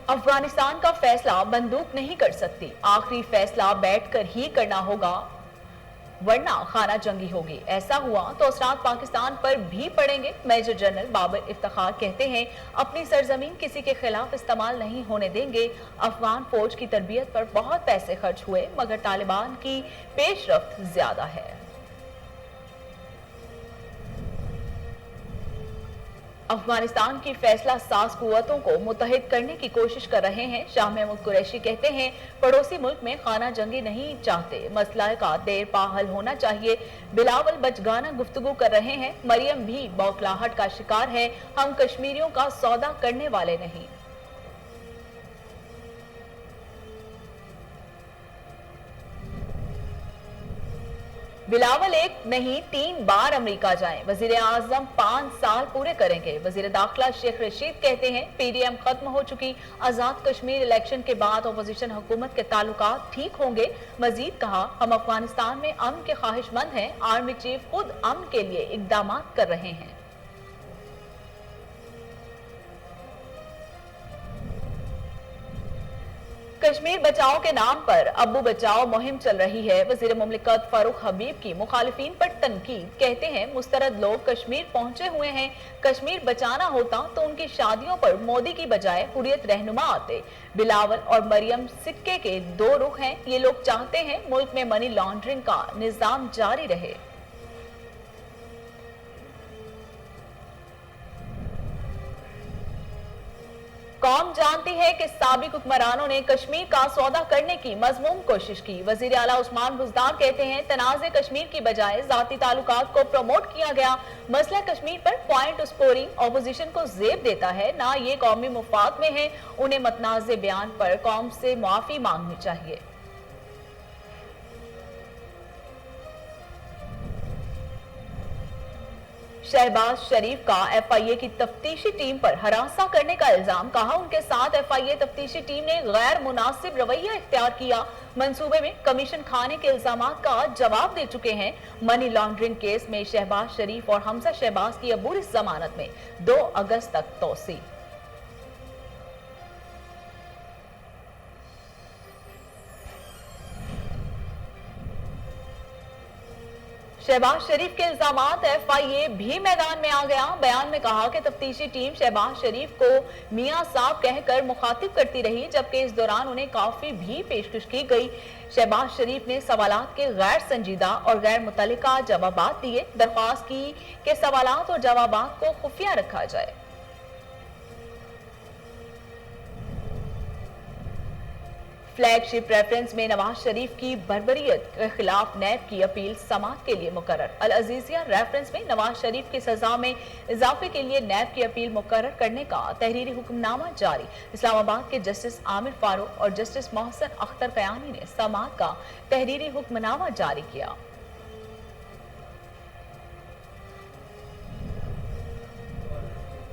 अफगानिस्तान का फैसला बंदूक नहीं कर सकती, आखिरी फैसला बैठकर ही करना होगा वरना खाना जंगी होगी। ऐसा हुआ तो असरात पाकिस्तान पर भी पड़ेंगे। मेजर जनरल बाबर इफ्तिखार कहते हैं, अपनी सरजमीन किसी के खिलाफ इस्तेमाल नहीं होने देंगे। अफगान फौज की तरबियत पर बहुत पैसे खर्च हुए, मगर तालिबान की पेशरफ्त ज्यादा है। अफगानिस्तान की फैसला साज कुव्वतों को मुत्तहिद करने की कोशिश कर रहे हैं। शाह महमूद कुरैशी कहते हैं, पड़ोसी मुल्क में खाना जंगी नहीं चाहते, मसला का देर पा हल होना चाहिए। बिलावल बचगाना गुफ्तगू कर रहे हैं, मरियम भी बौखलाहट का शिकार है, हम कश्मीरियों का सौदा करने वाले नहीं। बिलावल एक नहीं 3 बार अमेरिका जाएं, वजीर आजम 5 साल पूरे करेंगे। वजीर दाखिला शेख रशीद कहते हैं, पीडीएम खत्म हो चुकी, आजाद कश्मीर इलेक्शन के बाद अपोजिशन हुकूमत के ताल्लुकात ठीक होंगे। मजीद कहा, हम अफगानिस्तान में अमन के ख्वाहिशमंद हैं, आर्मी चीफ खुद अमन के लिए इकदाम कर रहे हैं। कश्मीर बचाओ के नाम पर अब्बू बचाओ मुहिम चल रही है। वजीर मुमलिकत फारूक हबीब की मुखालिफिन पर तनकीद, कहते हैं मुस्तरद लोग कश्मीर पहुंचे हुए हैं, कश्मीर बचाना होता तो उनकी शादियों पर मोदी की बजाय हुर्रियत रहनुमा आते। बिलावल और मरियम सिक्के के 2 रुख हैं, ये लोग चाहते हैं मुल्क में मनी लॉन्ड्रिंग का निजाम जारी रहे। कौम जानती है कि साबिक हुक्मरानों ने कश्मीर का सौदा करने की मजमूम कोशिश की। वजीर आला उस्मान बुज़दार कहते हैं, तनाज़े कश्मीर की बजाय जाती ताल्लुकात को प्रमोट किया गया। मसला कश्मीर पर पॉइंट स्कोरिंग ऑपोजिशन को जेब देता है, ना ये कौमी मुफाद में है। उन्हें मतनाज़े बयान पर कौम से मुआफी मांगनी चाहिए। शहबाज शरीफ का एफआईए की तफ्तीशी टीम पर हरासा करने का इल्जाम, कहा उनके साथ एफआईए तफ्तीशी टीम ने गैर मुनासिब रवैया इख्तियार किया। मंसूबे में कमीशन खाने के इल्जामात का जवाब दे चुके हैं। मनी लॉन्ड्रिंग केस में शहबाज शरीफ और हमजा शहबाज की अबूरी जमानत में 2 अगस्त तक तोसी। शहबाज शरीफ के इल्जामात, एफआईए भी मैदान में आ गया। बयान में कहा कि तफ्तीशी टीम शहबाज शरीफ को मियां साहब कहकर मुखातिब करती रही, जबकि इस दौरान उन्हें काफी भी पेशकश की गई। शहबाज शरीफ ने सवालात के गैर संजीदा और गैर मुतल्लिका जवाबात दिए। दरख्वास्त की कि सवालात और जवाबात को खुफिया रखा जाए। फ्लैगशिप रेफरेंस में नवाज शरीफ की बर्बरियत के खिलाफ नैब की अपील समाअत के लिए मुकर्रर। अल अजीजिया रेफरेंस में नवाज शरीफ की सजा में इजाफे के लिए नैब की अपील मुकर्रर करने का तहरीरी हुक्मनामा जारी। इस्लामाबाद के जस्टिस आमिर फारूक और जस्टिस मोहसिन अख्तर कयानी ने समाअत का तहरीरी हुक्मनामा जारी किया।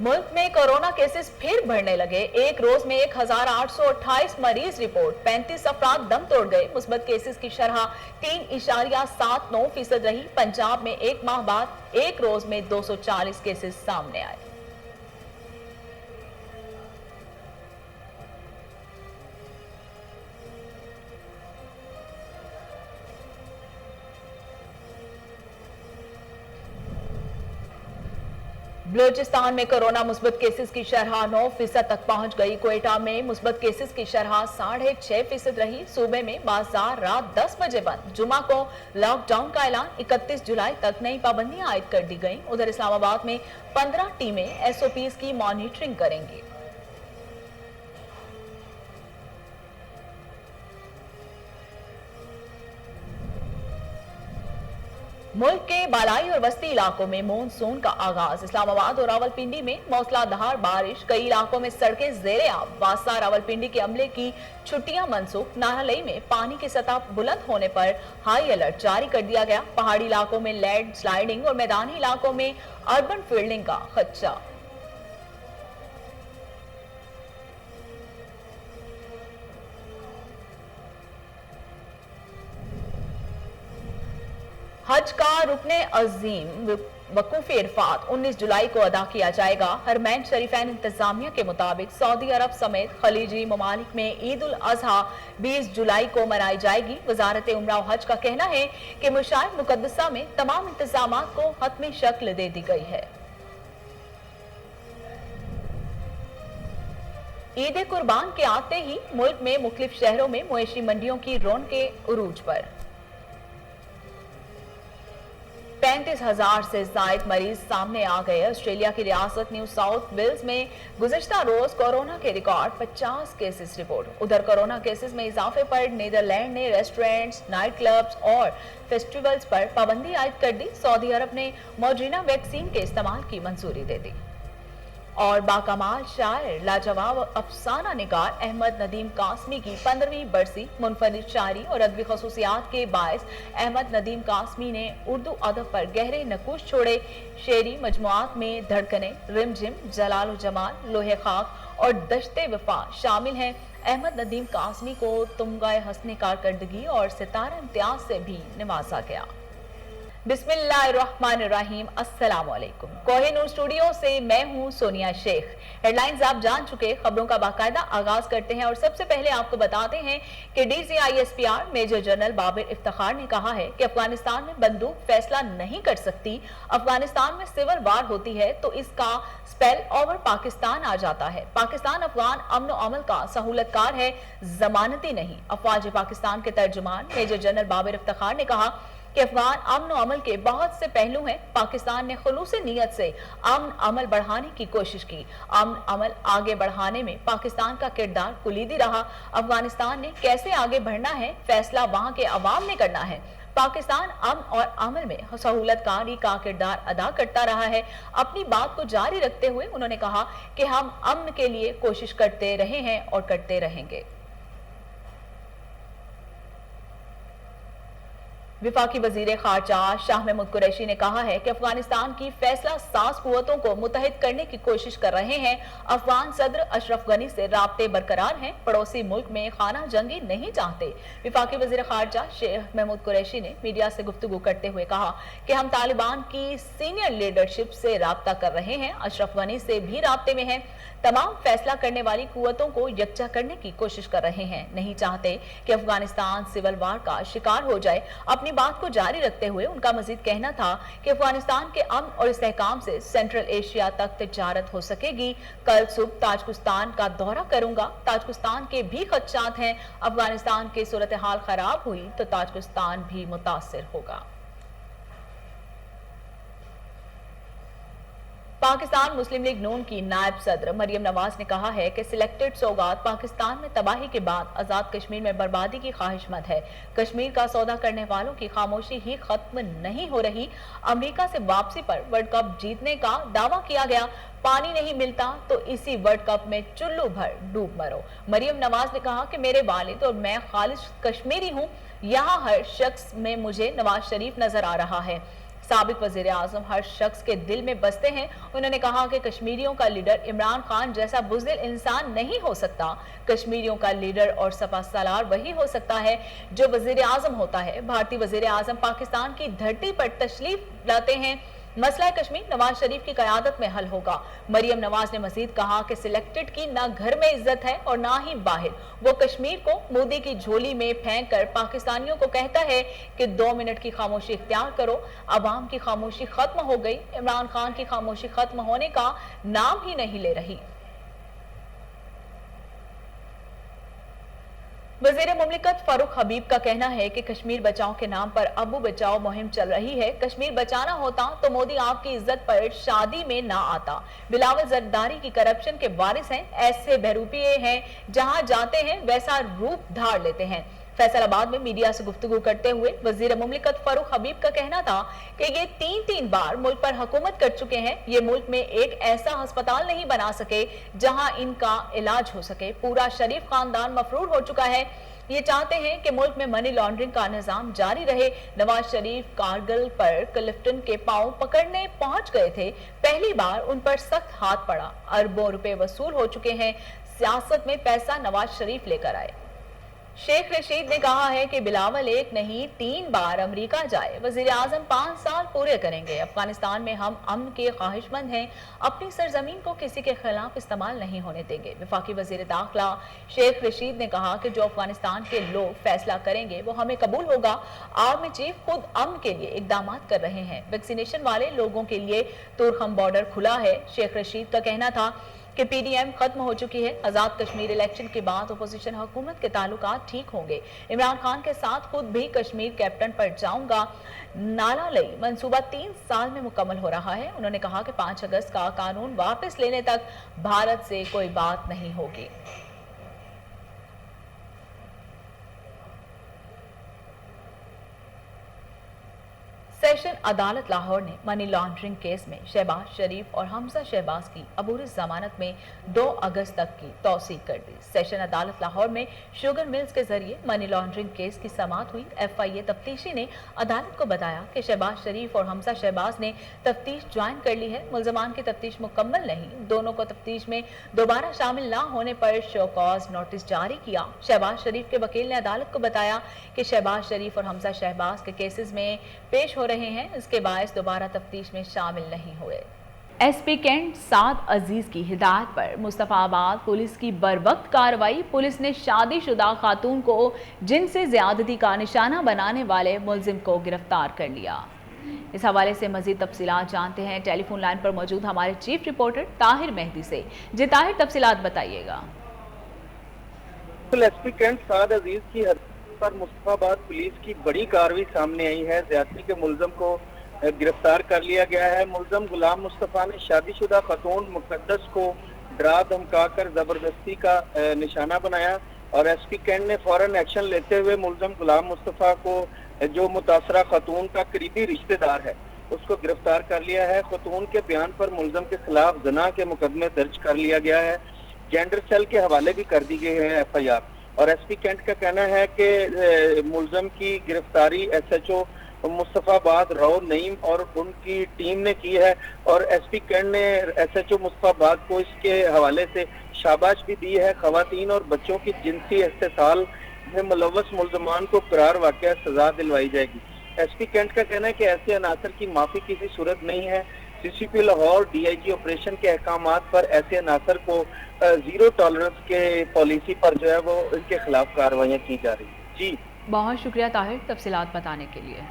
मुल्क में कोरोना केसेस फिर बढ़ने लगे। एक रोज में 1828 मरीज रिपोर्ट, 35 अफराद दम तोड़ गए। मुस्बत केसेस की शरह 3.79% रही। पंजाब में एक माह बाद एक रोज में 240 केसेस सामने आए। बलूचिस्तान में कोरोना मुस्बत केसेस की शरह 9% तक पहुंच गई। क्वेटा में मुस्बत केसेस की शरह 6.5% रही। सूबे में बाजार रात 10 बजे बंद। जुमा को लॉकडाउन का ऐलान, 31 जुलाई तक नई पाबंदियां आयद कर दी गईं। उधर इस्लामाबाद में 15 टीमें एसओपीज की मॉनिटरिंग करेंगी। मुल्क के बालाई और वस्ती इलाकों में मॉनसून का आगाज। इस्लामाबाद और रावलपिंडी में मौसलाधार बारिश, कई इलाकों में सड़कें जेरे आब। वासा रावलपिंडी के अमले की छुट्टियां मनसूख। नाहरलई में पानी की सतह बुलंद होने पर हाई अलर्ट जारी कर दिया गया। पहाड़ी इलाकों में लैंड स्लाइडिंग और मैदानी इलाकों में अर्बन फील्डिंग का खदशा। हज का रुकने अजीम वकूफ़ इरफात 19 जुलाई को अदा किया जाएगा। हरमैन शरीफैन इंतजामिया के मुताबिक सऊदी अरब समेत खलीजी ममालिक में ईद उल अजहा 20 जुलाई को मनाई जाएगी। वजारत उम्रा और हज का कहना है कि मशाइर मुकद्दसा में तमाम इंतजामात को हतमी शक्ल दे दी गई है। ईद कुर्बान के आते ही मुल्क में मुख्तलिफ शहरों में मवेशी मंडियों की रौनकें उरूज पर। 35,000 से जायद मरीज सामने आ गए। ऑस्ट्रेलिया की रियासत न्यू साउथ वेल्स में गुज़िश्ता रोज कोरोना के रिकॉर्ड 50 केसेस रिपोर्ट। उधर कोरोना केसेस में इजाफे पर नीदरलैंड ने रेस्टोरेंट्स, नाइट क्लब्स और फेस्टिवल्स पर पाबंदी आयद कर दी। सऊदी अरब ने मॉडर्ना वैक्सीन के इस्तेमाल की मंजूरी दे दी। और बाकमाल शायर लाजवाब अफसाना निगार अहमद नदीम कासमी की 15वीं बरसी। मुनफरिद शायरी और अदबी खसूसियात के बायस अहमद नदीम कासमी ने उर्दू अदब पर गहरे नकूश छोड़े। शेरी मजमुआत में धड़कने, रिमझिम, जलाल जमाल, लोहे खाक और दश्ते वफा शामिल हैं। अहमद नदीम कासमी को तुमगाए हस्ने कारकर्दगी और सितारा इम्तियाज से भी नवाजा गया। बिस्मिल्लाहिर्रहमानिर्रहीम, अस्सलाम वालेकुम। कोहिनूर स्टूडियो से मैं हूं सोनिया शेख। हेडलाइंस आप जान चुके, खबरों का बाकायदा आगाज करते हैं और सबसे पहले आपको बताते हैं कि DCISPR मेजर जनरल बाबिर इफ्तिखार ने कहा है कि अफगानिस्तान में बंदूक फैसला नहीं कर सकती। अफगानिस्तान में सिविल वार होती है तो इसका स्पेल ओवर पाकिस्तान आ जाता है। पाकिस्तान अफगान अमन अमल का सहूलतकार है, जमानती नहीं। अफवाज पाकिस्तान के तर्जुमान मेजर जनरल बाबिर इफ्तिखार ने कहा कि अफगान अमन अमल के बहुत से पहलू हैं। पाकिस्तान ने खुलूस नीयत से अमन अमल बढ़ाने की कोशिश की। अमन अमल आगे बढ़ाने में पाकिस्तान का किरदार कुलीदी रहा। अफगानिस्तान ने कैसे आगे बढ़ना है, फैसला वहां के अवाम ने करना है। पाकिस्तान अमन और अमल में सहूलतकारी का किरदार अदा करता रहा है। अपनी बात को जारी रखते हुए उन्होंने कहा कि हम अमन के लिए कोशिश करते रहे हैं और करते रहेंगे। विफाकी वजीर खारजा शाह महमूद कुरैशी ने कहा है कि अफगानिस्तान की फैसला साज कुव्वतों को मुत्तहिद करने की कोशिश कर रहे हैं। अफगान सदर अशरफ गनी से राब्ते बरकरार हैं। पड़ोसी मुल्क में खाना जंगी नहीं चाहते। विफाकी वजीर खारजा शाह महमूद कुरैशी ने मीडिया से गुफ्तगू करते हुए कहा कि हम तालिबान की सीनियर लीडरशिप से राब्ता कर रहे हैं, अशरफ गनी से भी राब्ते में हैं। तमाम फैसला करने वाली कुव्वतों को यकजा करने की कोशिश कर रहे हैं। नहीं चाहते कि अफगानिस्तान सिविल वार का शिकार हो जाए। अपनी बात को जारी रखते हुए उनका मजीद कहना था कि अफगानिस्तान के अमन और इस्तेहकाम से सेंट्रल एशिया तक तिजारत हो सकेगी। कल सुबह ताजिकिस्तान का दौरा करूंगा। ताजिकिस्तान के भी खदशात हैं। अफगानिस्तान की सूरत हाल खराब हुई तो ताजिकिस्तान भी मुतासिर होगा। पाकिस्तान मुस्लिम लीग नून की नायब सदर मरियम नवाज ने कहा है कि सिलेक्टेड सौगात पाकिस्तान में तबाही के बाद आजाद कश्मीर में बर्बादी की ख्वाहिशमंद है। कश्मीर का सौदा करने वालों की खामोशी ही खत्म नहीं हो रही। अमेरिका से वापसी पर वर्ल्ड कप जीतने का दावा किया गया। पानी नहीं मिलता तो इसी वर्ल्ड कप में चुल्लू भर डूब मरो। मरियम नवाज ने कहा कि मेरे वालिद और मैं खालिश कश्मीरी हूँ। यहाँ हर शख्स में मुझे नवाज शरीफ नजर आ रहा है। साबिक वजीर आजम हर शख्स के दिल में बसते हैं। उन्होंने कहा कि कश्मीरियों का लीडर इमरान खान जैसा बुज़दिल इंसान नहीं हो सकता। कश्मीरियों का लीडर और सपा सलार वही हो सकता है जो वजीर आजम होता है। भारतीय वजीर आजम पाकिस्तान की धरती पर तशरीफ लाते हैं। मसला कश्मीर नवाज शरीफ की क़यादत में हल होगा। मरियम नवाज ने मजीद कहा कि सिलेक्टेड की ना घर में इज्जत है और ना ही बाहर। वो कश्मीर को मोदी की झोली में फेंक कर पाकिस्तानियों को कहता है कि 2 मिनट की खामोशी इख्तियार करो। अवाम की खामोशी खत्म हो गई। इमरान खान की खामोशी खत्म होने का नाम ही नहीं ले रही। वज़ीर मुमलिकत फारूक हबीब का कहना है कि कश्मीर बचाओ के नाम पर अबू बचाओ मुहिम चल रही है। कश्मीर बचाना होता तो मोदी आपकी इज्जत पर शादी में ना आता। बिलावल जरदारी की करप्शन के वारिस हैं। ऐसे बहरूपिये हैं, जहां जाते हैं वैसा रूप धार लेते हैं। फैसलाबाद में मीडिया से गुफ्तगू करते हुए वजीर मुमलिकत फारूक हबीब का कहना था कि ये 3 बार मुल्क पर हुकूमत कर चुके हैं। ये मुल्क में एक ऐसा अस्पताल नहीं बना सके जहां इनका इलाज हो सके। पूरा शरीफ खानदान मफरूर हो चुका है। ये चाहते हैं कि मुल्क में मनी लॉन्ड्रिंग का निजाम जारी रहे। नवाज शरीफ कारगिल पर क्लिफ्टन के पांव पकड़ने पहुंच गए थे। पहली बार उन पर सख्त हाथ पड़ा। अरबों रुपए वसूल हो चुके हैं। सियासत में पैसा नवाज शरीफ लेकर आए। शेख रशीद ने कहा है कि बिलावल एक नहीं 3 बार अमेरिका जाए, वजीर आजम 5 साल पूरे करेंगे। अफगानिस्तान में हम अमन के ख्वाहिशमंद हैं, अपनी सरजमीन को किसी के खिलाफ इस्तेमाल नहीं होने देंगे। वफाकी वजीर दाखिला शेख रशीद ने कहा कि जो अफगानिस्तान के लोग फैसला करेंगे वो हमें कबूल होगा। आर्मी चीफ खुद अमन के लिए इकदाम कर रहे हैं। वैक्सीनेशन वाले लोगों के लिए तुरखम बॉर्डर खुला है। शेख रशीद का कहना था कि पीडीएम खत्म हो चुकी है। आजाद कश्मीर इलेक्शन के बाद अपोजिशन हुकूमत के ताल्लुकात ठीक होंगे। इमरान खान के साथ खुद भी कश्मीर कैप्टन पर जाऊंगा। नाला लई मंसूबा 3 साल में मुकम्मल हो रहा है। उन्होंने कहा कि 5 अगस्त का कानून वापस लेने तक भारत से कोई बात नहीं होगी। सेशन अदालत लाहौर ने मनी लॉन्ड्रिंग केस में शहबाज शरीफ और हमजा शहबाज की अबूरी जमानत में 2 अगस्त तक की तौसीक कर दी। सेशन अदालत लाहौर में शुगर मिल्स के जरिए मनी लॉन्ड्रिंग केस की समाअत हुई। FIA तफ्तीशी ने अदालत को बताया कि शहबाज शरीफ और हमजा शहबाज ने तफ्तीश ज्वाइन कर ली है। मुल्जमान की तफ्तीश मुकम्मल नहीं, दोनों को तफ्तीश में दोबारा शामिल न होने पर शो कॉज नोटिस जारी किया। शहबाज शरीफ के वकील ने अदालत को बताया कि शहबाज शरीफ और हमजा शहबाज के केसेस में पेश हो रहे हैं, इसके बायस दोबारा तफ्तीश में शामिल नहीं हुए। SP कैंट साद अजीज की हिदायत पर मुस्तफाबाद पुलिस की बरवक्त कार्रवाई। पुलिस ने शादीशुदा खातून को जिनसे ज्यादती का निशाना बनाने वाले मुलजिम को गिरफ्तार कर लिया। इस हवाले से मजीद तफसीलात जानते हैं टेलीफोन लाइन पर मौजूद हमारे चीफ रिपोर्टर ताहिर मेहदी से। जी ताहिर, तफसीलात बताइएगा। SP कैंट साद अजीज की पर मुस्तफाबाद पुलिस की बड़ी कार्रवाई सामने आई है। ज्यादती के मुलजम को गिरफ्तार कर लिया गया है। मुलजम गुलाम मुस्तफा ने शादीशुदा खतून मुकद्दस को डरा धमका कर जबरदस्ती का निशाना बनाया और SP कैंट ने फौरन एक्शन लेते हुए मुलजम गुलाम मुस्तफा को, जो मुतासरा खतून का करीबी रिश्तेदार है, उसको गिरफ्तार कर लिया है। खतून के बयान पर मुलजम के खिलाफ ज़ना के मुकदमे दर्ज कर लिया गया है। जेंडर सेल के हवाले भी कर दी गई है FIR। और SP कैंट का कहना है कि मुलजम की गिरफ्तारी SHO मुस्तफाबाद राव नईम और उनकी टीम ने की है और SP कैंट ने SHO मुस्तफाबाद को इसके हवाले से शाबाश भी दी है। खवातीन और बच्चों की जिनसी इस्तेसाल में मुलव्वस मुलजमान को करार वाक़या सजा दिलवाई जाएगी। SP कैंट का कहना है कि ऐसे अनासर की माफी किसी सूरत नहीं है। CCP लाहौर DIG ऑपरेशन के अहकामात पर ऐसे अनासर को जीरो टॉलरेंस के पॉलिसी पर जो है वो इनके खिलाफ कार्रवाइयाँ की जा रही है। जी बहुत शुक्रिया ताहिर तफसीलात बताने के लिए।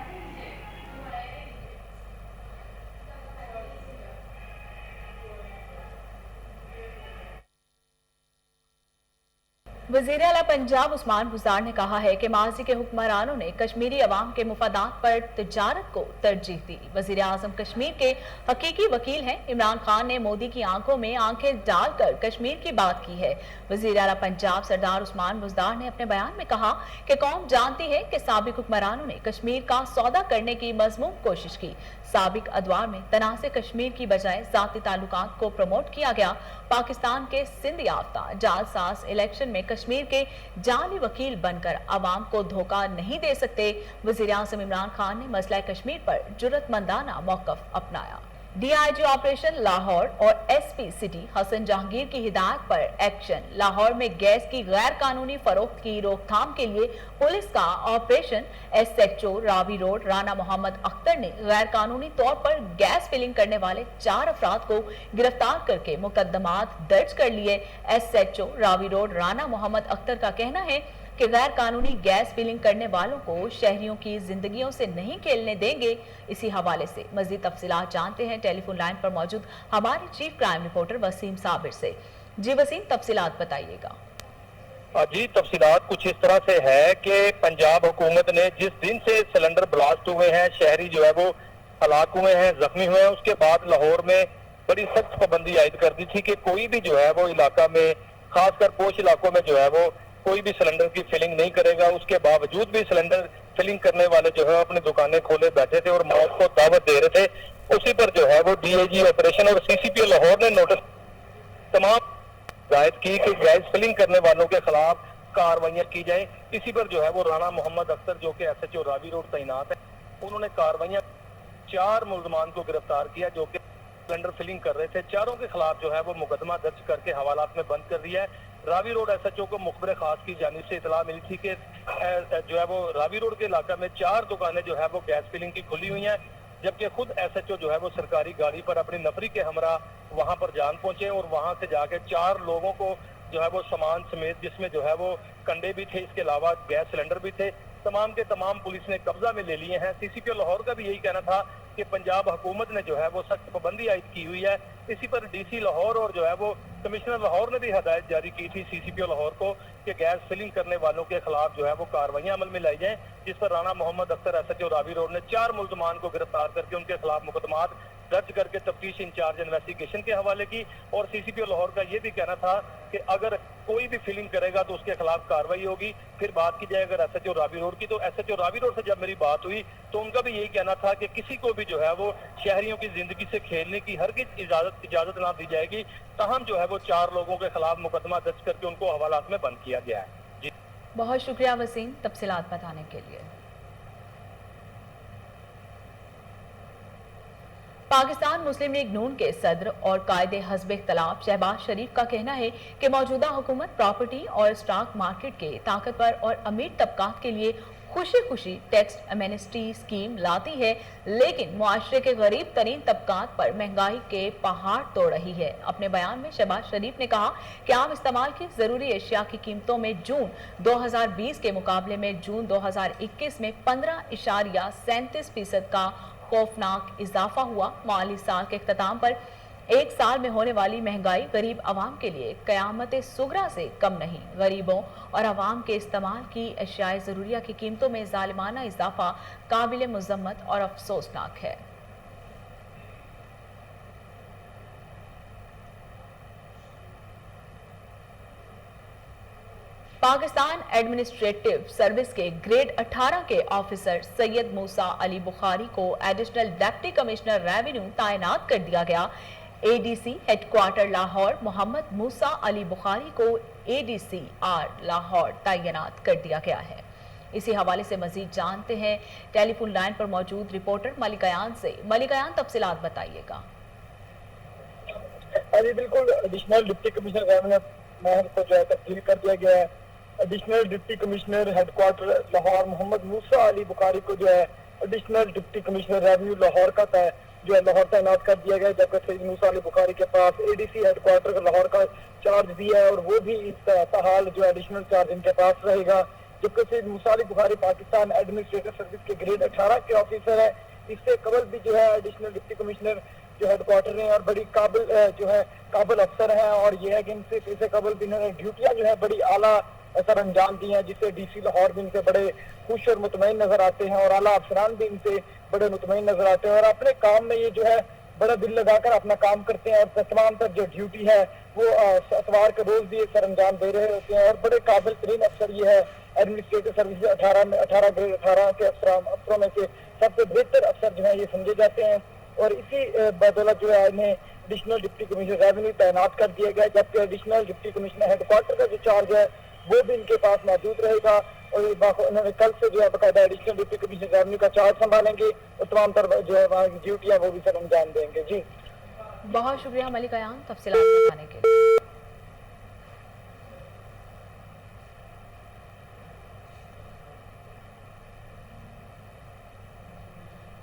वज़ीर आला पंजाब उस्मान बुज़दार ने कहा है कि माजी के हुक्मरानों ने कश्मीरी अवाम के मुफादात पर तिजारत को तरजीह दी। वज़ीर आज़म कश्मीर के हकीकी वकील हैं। इमरान खान ने मोदी की आंखों में आंखें डालकर कश्मीर की बात की है। वज़ीर आला पंजाब सरदार उस्मान बुज़दार ने अपने बयान में कहा कि कौम जानती है कि साबिक हुक्मरानों ने कश्मीर का सौदा करने की मज़मूम कोशिश की। साबिक अदवार में तनाज़े कश्मीर की बजाय ज़ाती ताल्लुकात को प्रमोट किया गया। पाकिस्तान के सिंध याफ्ता जालसाज इलेक्शन में कश्मीर के जाली वकील बनकर आवाम को धोखा नहीं दे सकते। वज़ीर आज़म इमरान खान ने मसला कश्मीर पर जुर्रतमंदाना मौक़िफ़ अपनाया। DIG ऑपरेशन लाहौर और SP सिटी हसन जहांगीर की हिदायत पर एक्शन। लाहौर में गैस की गैर कानूनी फरोख्त की रोकथाम के लिए पुलिस का operation SHO Ravi road Rana Mohammad Akhtar ने गैर कानूनी तौर पर गैस फिलिंग करने वाले 4 अफराद को गिरफ्तार करके मुकदमात दर्ज कर लिए। SHO रावी रोड राना मोहम्मद अख्तर का कहना है कि गैर कानूनी गैस फिलिंग करने वालों को शहरियों की जिंदगियों से नहीं खेलने देंगे। इसी हवाले से मजीद तफसीलात जानते हैं टेलीफोन लाइन पर मौजूद हमारे chief crime reporter Waseem Sabir से। जी वसीम, तफसीलात बताइएगा। जी तफसीलात कुछ इस तरह से है कि पंजाब हुकूमत ने जिस दिन से सिलेंडर ब्लास्ट हुए हैं, शहरी जो है वो हलाक हुए हैं, जख्मी हुए हैं, उसके बाद लाहौर में बड़ी सख्त पाबंदी आयद कर दी थी कि कोई भी जो है वो इलाका में, खासकर पोश इलाकों में जो है वो कोई भी सिलेंडर की फिलिंग नहीं करेगा। उसके बावजूद भी सिलेंडर फिलिंग करने वाले जो है अपनी दुकानें खोले बैठे थे और मौत को दावत दे रहे थे। उसी पर जो है वो DIG ऑपरेशन और CCP लाहौर ने नोटिस तमाम जायद की कि गैस फिलिंग करने वालों के खिलाफ कार्रवाइयां की जाएं। इसी पर जो है वो राना मोहम्मद अख्तर जो कि SHO रावी रोड तैनात है, उन्होंने कार्रवाइयां 4 मुल्जमान को गिरफ्तार किया जो कि सिलेंडर फिलिंग कर रहे थे। चारों के खिलाफ जो है वो मुकदमा दर्ज करके हवालात में बंद कर दिया है। راوی روڈ SHO کو مخبر خاص کی جانب سے اطلاع ملی تھی کہ جو ہے وہ راوی روڈ کے علاقہ میں 4 دکانیں جو ہے وہ گیس فلنگ کی کھلی ہوئی ہیں، جبکہ خود SHO جو ہے وہ سرکاری گاڑی پر اپنی نفری کے ہمراہ وہاں پر جان پہنچے اور وہاں سے جا کے 4 لوگوں کو جو ہے وہ سامان سمیت، جس میں جو ہے وہ کنڈے بھی تھے، اس کے علاوہ گیس سلنڈر بھی تھے، تمام کے تمام پولیس نے قبضہ میں لے لیے ہیں۔ CCPO لاہور کا بھی یہی کہنا تھا کہ پنجاب حکومت نے جو ہے وہ سخت پابندی عائد کی ہوئی ہے۔ اسی پر DC لاہور اور جو ہے وہ کمشنر لاہور نے بھی ہدایت جاری کی تھی CCPO لاہور کو کہ گیس فلنگ کرنے والوں کے خلاف جو ہے وہ کارروائیاں عمل میں لائی جائیں، جس پر رانا محمد اختر SHO راوی روڈ نے 4 ملزمان کو گرفتار کر کے ان کے خلاف مقدمات درج کر کے تفتیش انچارج انویسٹیگیشن کے حوالے کی۔ اور CCPO لاہور کا یہ بھی کہنا تھا کہ اگر کوئی بھی فلنگ کرے گا تو اس کے خلاف کارروائی ہوگی۔ پھر بات کی جائے اگر SHO راوی روڈ کی، تو SHO راوی روڈ سے جب میری بات ہوئی تو ان کا بھی یہی کہنا تھا کہ کسی کو بھی جو ہے وہ شہریوں کی زندگی سے کھیلنے کی ہرگز اجازت نہ دی جائے گی۔ تاہم جو ہے وہ 4 لوگوں کے خلاف مقدمہ درج کر کے ان کو حوالات میں بند کیا گیا ہے۔ جی بہت شکریہ وسیم تفصیلات بتانے کے لیے۔ پاکستان مسلم لیگ نون کے صدر اور قائد حزب اختلاف شہباز شریف کا کہنا ہے کہ موجودہ حکومت پراپرٹی اور اسٹاک مارکیٹ کے طاقتور اور امیر طبقات کے لیے خوشی ٹیکس ایمنسٹی اسکیم لاتی ہے، لیکن معاشرے کے غریب ترین طبقات پر مہنگائی کے پہاڑ توڑ رہی ہے۔ اپنے بیان میں شہباز شریف نے کہا کہ عام استعمال کی ضروری اشیاء کی قیمتوں میں جون 2020 کے مقابلے میں جون 2021 میں 15.37% کا خوفناک اضافہ ہوا۔ مالی سال کے اختتام پر ایک سال میں ہونے والی مہنگائی غریب عوام کے لیے قیامت صغریٰ سے کم نہیں۔ غریبوں اور عوام کے استعمال کی اشیاء ضروریہ کی قیمتوں میں ظالمانہ اضافہ قابل مذمت اور افسوسناک ہے۔ پاکستان ایڈمنسٹریٹو سروس کے گریڈ 18 کے آفیسر سید موسیٰ علی بخاری کو ایڈیشنل ڈپٹی کمشنر ریونیو تعینات کر دیا گیا۔ ADC head quarter Lahore Muhammad Musa Ali Bukhari کو ADC لاہور تعینات کر دیا گیا ہے۔ اسی حوالے سے مزید جانتے ہیں ٹیلی فون لائن پر موجود رپورٹر ملک ایان سے۔ ملک ایان تفصیلات بتائیے گا۔ جی بالکل، ایڈیشنل ڈپٹی کمشنر ریونیو کو جو ہے تبدیل کر دیا گیا ہے۔ Additional deputy commissioner headquarter Lahore Muhammad Musa Ali Bukhari کو جو ہے additional deputy commissioner revenue Lahore کا جو ہے لاہور تعینات کر دیا گیا، جبکہ سید موسیٰ علی بخاری کے پاس ADC ہیڈ کوارٹر لاہور کا چارج دیا ہے اور وہ بھی اس حال جو ایڈیشنل چارج ان کے پاس رہے گا۔ جبکہ سید موسیٰ علی بخاری پاکستان ایڈمنسٹریٹو سروس کے گریڈ 18 کے آفیسر ہے۔ اس سے قبل بھی جو ہے ایڈیشنل ڈپٹی کمشنر جو ہیڈ کوارٹر ہیں اور بڑی قابل افسر ہیں، اور یہ ہے کہ ان سے قبل بھی انہوں نے ڈیوٹیاں جو ہے بڑی اعلیٰ سر انجام دی ہیں، جس سے DC لاہور بھی ان سے بڑے خوش اور مطمئن نظر آتے ہیں اور اعلیٰ افسران بھی ان سے بڑے مطمئن نظر آتے ہیں، اور اپنے کام میں یہ جو ہے بڑا دل لگا کر اپنا کام کرتے ہیں، اور تمام تر جو ڈیوٹی ہے وہ اتوار کے روز بھی سر انجام دے رہے ہوتے ہیں، اور بڑے قابل ترین افسر یہ ہے ایڈمنسٹریٹو سروس 18 گریڈ 18 کے افسروں میں سے سب سے بہتر افسر جو ہیں یہ سمجھے جاتے ہیں، اور اسی بدولت جو ہے انہیں ایڈیشنل ڈپٹی کمشنر ریونیو تعینات کر دیا گیا، جبکہ additional deputy commissioner headquarter کا جو چارج ہے وہ بھی ان کے پاس موجود رہے گا، اور انہوں نے کل سے جو ہے باقاعدہ ایڈیشنل ڈپٹی کمشنر ریونیو کا چارج سنبھالیں گے اور تمام تر جو ہے وہاں کی ڈیوٹیاں وہ بھی سر انجام دیں گے۔ جی بہت شکریہ ملک ایان تفصیلات بتانے کے لیے۔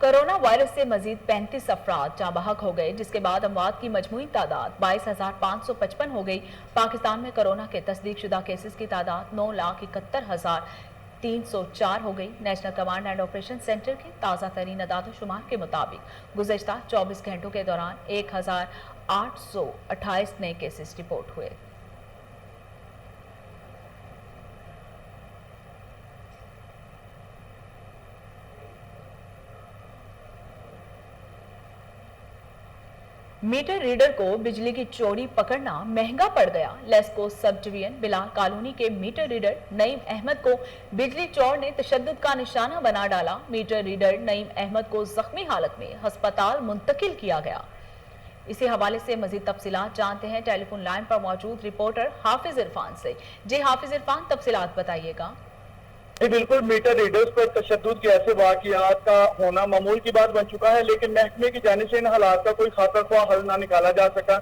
کرونا وائرس سے مزید 35 افراد جاں بحق ہو گئے، جس کے بعد اموات کی مجموعی تعداد 22,555 ہو گئی۔ پاکستان میں کرونا کے تصدیق شدہ کیسز کی تعداد 9,71,304 ہو گئی۔ National command and operation centre کے تازہ ترین اعداد و شمار کے مطابق گزشتہ 24 گھنٹوں کے دوران 1,828 نئے کیسز رپورٹ ہوئے۔ میٹر ریڈر کو بجلی کی چوری پکڑنا مہنگا پڑ گیا۔ لیسکو سب ڈویژن بلال کالونی کے میٹر ریڈر نعیم احمد کو بجلی چور نے تشدد کا نشانہ بنا ڈالا۔ میٹر ریڈر نعیم احمد کو زخمی حالت میں ہسپتال منتقل کیا گیا۔ اسی حوالے سے مزید تفصیلات جانتے ہیں ٹیلی فون لائن پر موجود رپورٹر حافظ عرفان سے۔ جی حافظ عرفان تفصیلات بتائیے گا۔ جی بالکل، میٹر ریڈرز پر تشدد کے ایسے واقعات کا ہونا معمول کی بات بن چکا ہے، لیکن محکمے کی جانب سے ان حالات کا کوئی خاطر خواہ حل نہ نکالا جا سکا۔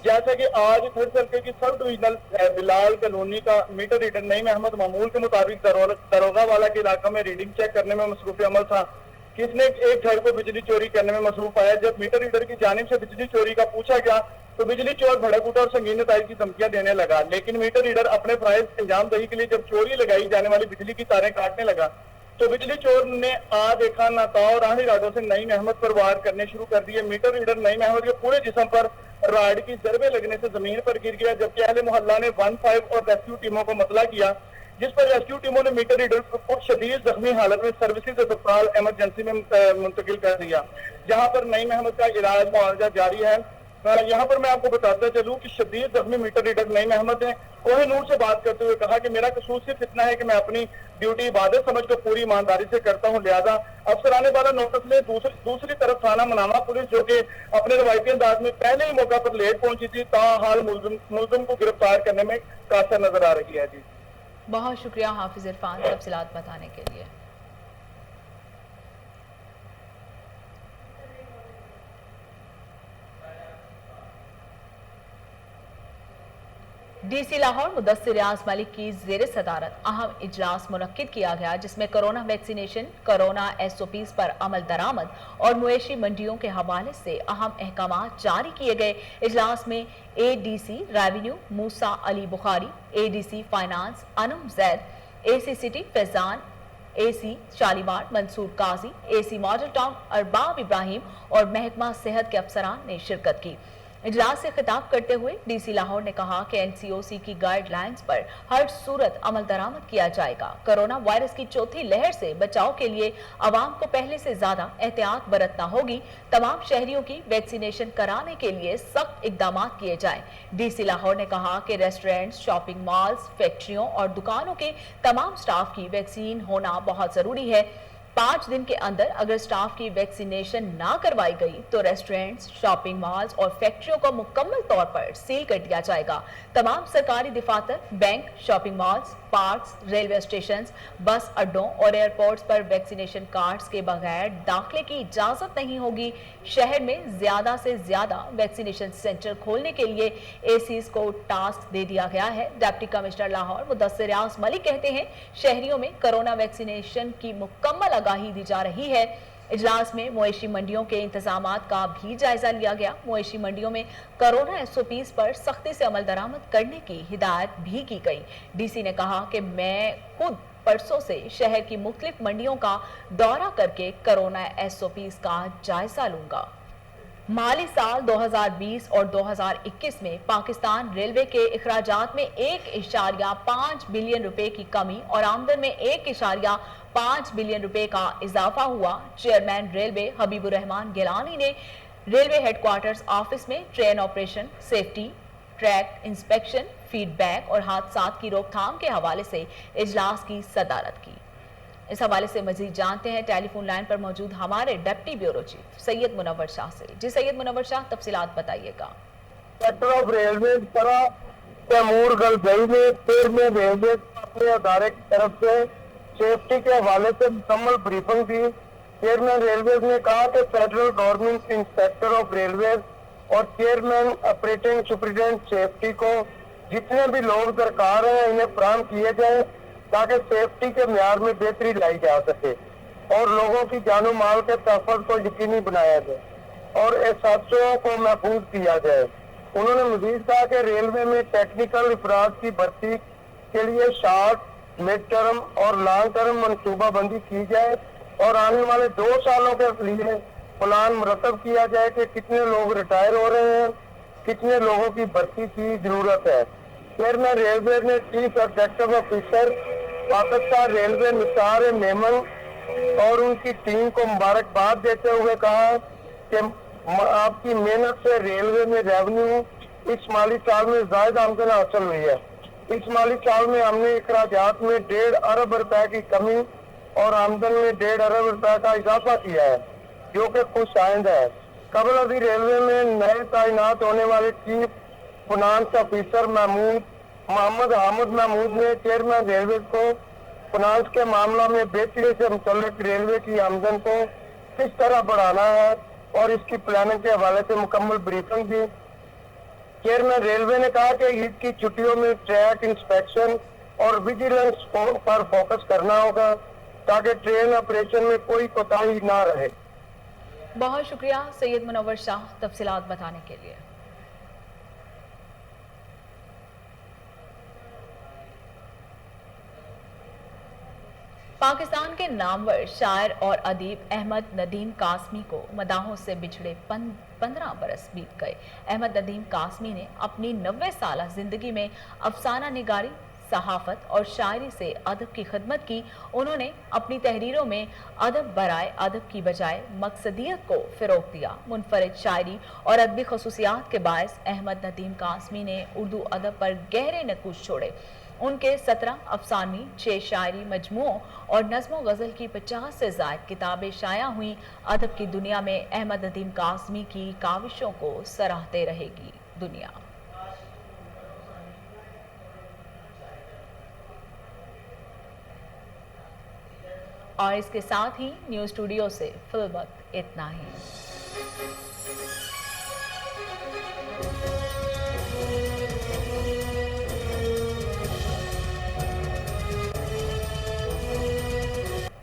جیسا کہ آج تھرڈ سرکل کی سب ڈویژنل بلال کالونی کا میٹر ریڈر نعیم احمد معمول کے مطابق داروغہ والا کے علاقہ میں ریڈنگ چیک کرنے میں مصروف عمل تھا، کس نے ایک گھر کو بجلی چوری کرنے میں مصروف پایا۔ جب میٹر ریڈر کی جانب سے بجلی چوری کا پوچھا گیا تو بجلی چور بھڑک اٹھا اور سنگین نتائج کی دھمکیاں دینے لگا، لیکن میٹر ریڈر اپنے فرائض انجام دہی کے لیے جب چوری لگائی جانے والی بجلی کی تاریں کاٹنے لگا تو بجلی چور نے دیکھا نہ تھا اور راہ ارادوں سے نعیم احمد پر وار کرنے شروع کر دیے۔ میٹر ریڈر نعیم احمد کے پورے جسم پر راڈ کی ضربیں لگنے سے زمین پر گر گیا، جبکہ اہل محلہ نے 1-5 اور ریسکیو ٹیموں کو مطلع کیا، جس پر ریسکیو ٹیموں نے میٹر ریڈر کو شدید زخمی حالت میں سروسز اسپتال ایمرجنسی میں منتقل کر دیا، جہاں پر نعیم احمد کا علاج معالجہ جاری ہے۔ یہاں پر میں آپ کو بتاتا چلوں کہ شدید زخمی میٹر ریڈر نعیم احمد نے کوہ نور سے بات کرتے ہوئے کہا کہ میرا قصور صرف اتنا ہے کہ میں اپنی ڈیوٹی عبادت سمجھ کر پوری ایمانداری سے کرتا ہوں، لہذا افسران بالا نوٹس لے۔ دوسری طرف تھانہ منامہ پولیس جو کہ اپنے روایتی انداز میں پہلے ہی موقع پر لیٹ پہنچی تھی، تاحال ملزم کو گرفتار کرنے میں قاصر نظر آ رہی ہے۔ جی بہت شکریہ حافظ عرفان تفصیلات بتانے کے لیے۔ ڈی سی لاہور مدثر ریاض ملک کی زیر صدارت اہم اجلاس منعقد کیا گیا، جس میں کرونا ویکسینیشن، کرونا SOPs پر عمل درآمد اور مویشی منڈیوں کے حوالے سے اہم احکامات جاری کیے گئے۔ اجلاس میں ADC ریونیو موسیٰ علی بخاری، ADC فائنانس انم زید، AC سٹی فیضان، AC شالیمار منصور قاضی، AC ماڈل ٹاؤن ارباب ابراہیم اور محکمہ صحت کے افسران نے شرکت کی۔ اجلاس سے خطاب کرتے ہوئے ڈی سی لاہور نے کہا کہ NCOC کی گائیڈ لائنز پر ہر صورت عمل درآمد کیا جائے گا۔ کرونا وائرس کی چوتھی لہر سے بچاؤ کے لیے عوام کو پہلے سے زیادہ احتیاط برتنا ہوگی۔ تمام شہریوں کی ویکسینیشن کرانے کے لیے سخت اقدامات کیے جائیں۔ ڈی سی لاہور نے کہا کہ ریسٹورینٹس، شاپنگ مالز، فیکٹریوں اور دکانوں کے تمام سٹاف کی ویکسین ہونا بہت ضروری ہے۔ 5 دن کے اندر اگر سٹاف کی ویکسینیشن نہ کروائی گئی تو ریسٹورینٹس، شاپنگ مالز اور فیکٹریوں کو مکمل طور پر سیل کر دیا جائے گا۔ تمام سرکاری دفاتر، bank, shopping malls, parks, railway stations, بس اڈوں اور ایئرپورٹس پر ویکسینیشن کارڈز کے بغیر داخلے کی اجازت نہیں ہوگی۔ شہر میں زیادہ سے زیادہ ویکسینیشن سینٹر کھولنے کے لیے ACs کو ٹاسک دے دیا گیا ہے۔ ڈپٹی کمشنر لاہور مدثر ریاض ملک کہتے ہیں شہریوں میں کرونا ویکسینیشن کی مکمل آگاہی دی جا رہی ہے۔ اجلاس میں مویشی منڈیوں کے انتظامات کا بھی جائزہ لیا گیا۔ مویشی منڈیوں میں کرونا SOPs پر سختی سے عمل درآمد کرنے کی ہدایت بھی کی گئی۔ ڈی سی نے کہا کہ میں خود پرسوں سے شہر کی مختلف منڈیوں کا دورہ کر کے کرونا SOPs کا جائزہ لوں گا۔ مالی سال 2020 اور 2021 میں پاکستان ریلوے کے اخراجات میں 1.5 بلین روپے کی کمی اور آمدن میں 1.5 بلین روپے کا اضافہ ہوا۔ چیئرمین ریلوے حبیب الرحمان گیلانی نے ریلوے ہیڈ کوارٹرز آفس میں train operation, safety, track inspection, feedback اور حادثات کی روک تھام کے حوالے سے اجلاس کی صدارت کی۔ اس حوالے سے مزید جانتے ہیں ٹیلی فون لائن پر موجود ہمارے ڈپٹی بیورو چیف سید منور شاہ سے۔ جی سید منور شاہ، تفصیلات بتائیے گا۔ سیکٹر آف ریلوے طرح تیمور گلگئی میں چیئرمین ریلوے اپنے ادارے کی طرف سے سیفٹی کے حوالے سے مکمل بریفنگ دی۔ چیئرمین ریلویز نے کہا کہ federal government inspector of railways اور چیئرمین آپریٹنگ سپرنٹینڈنٹ سیفٹی کو جتنے بھی لوگ درکار ہیں انہیں فراہم کیے جائیں تاکہ سیفٹی کے معیار میں بہتری لائی جا سکے اور لوگوں کی جان و مال کے تحفظ کو یقینی بنایا جائے اور اس حادثوں کو محفوظ کیا جائے۔ انہوں نے مزید کہا کہ ریلوے میں ٹیکنیکل افراد کی بھرتی کے لیے شارٹ، مڈ ٹرم اور لانگ ٹرم منصوبہ بندی کی جائے اور آنے والے 2 سالوں کے لیے پلان مرتب کیا جائے کہ کتنے لوگ ریٹائر ہو رہے ہیں، کتنے لوگوں کی بھرتی کی ضرورت ہے۔ چیئرمین ریلوے نے chief executive officer Pakistan railway Nisar Memon اور ان کی ٹیم کو مبارکباد دیتے ہوئے کہا کہ آپ کی محنت سے ریلوے میں ریونیو اس مالی سال میں زائد آمدن حاصل ہوئی ہے۔ اس مالی سال میں ہم نے اخراجات میں 1.5 ارب روپے کی کمی اور آمدن میں 1.5 ارب روپے کا اضافہ کیا ہے، جو کہ خوش آئند ہے۔ قبل ابھی ریلوے میں نئے تعینات ہونے والے چیف فنانس آفیسر محمد حامد محمود نے چیئرمین ریلوے کو فنانس کے معاملہ میں بہتری سے متعلق ریلوے کی آمدن کو کس طرح بڑھانا ہے اور اس کی پلاننگ کے حوالے سے مکمل بریفنگ دی۔ چیئرمین ریلوے نے کہا کہ عید کی چھٹیوں میں ٹریک انسپیکشن اور ویجیلنس پر فوکس کرنا ہوگا تاکہ ٹرین آپریشن میں کوئی کوتاہی نہ رہے۔ بہت شکریہ سید منور شاہ تفصیلات بتانے کے لیے۔ پاکستان کے نامور شاعر اور ادیب احمد ندیم قاسمی کو مداحوں سے بچھڑے 15 برس بیت گئے۔ احمد ندیم قاسمی نے اپنی 90 سالہ زندگی میں افسانہ نگاری، صحافت اور شاعری سے ادب کی خدمت کی۔ انہوں نے اپنی تحریروں میں ادب برائے ادب کی بجائے مقصدیت کو فروغ دیا۔ منفرد شاعری اور ادبی خصوصیات کے باعث احمد ندیم قاسمی نے اردو ادب پر گہرے نقوش چھوڑے۔ ان کے 17 افسانوی، 6 شاعری مجموعوں اور نظم و غزل کی 50 سے زائد کتابیں شائع ہوئیں۔ ادب کی دنیا میں احمد ندیم قاسمی کی کاوشوں کو سراہتے رہے گی دنیا۔ اور اس کے ساتھ ہی نیوز اسٹوڈیو سے فی الوقت اتنا ہی۔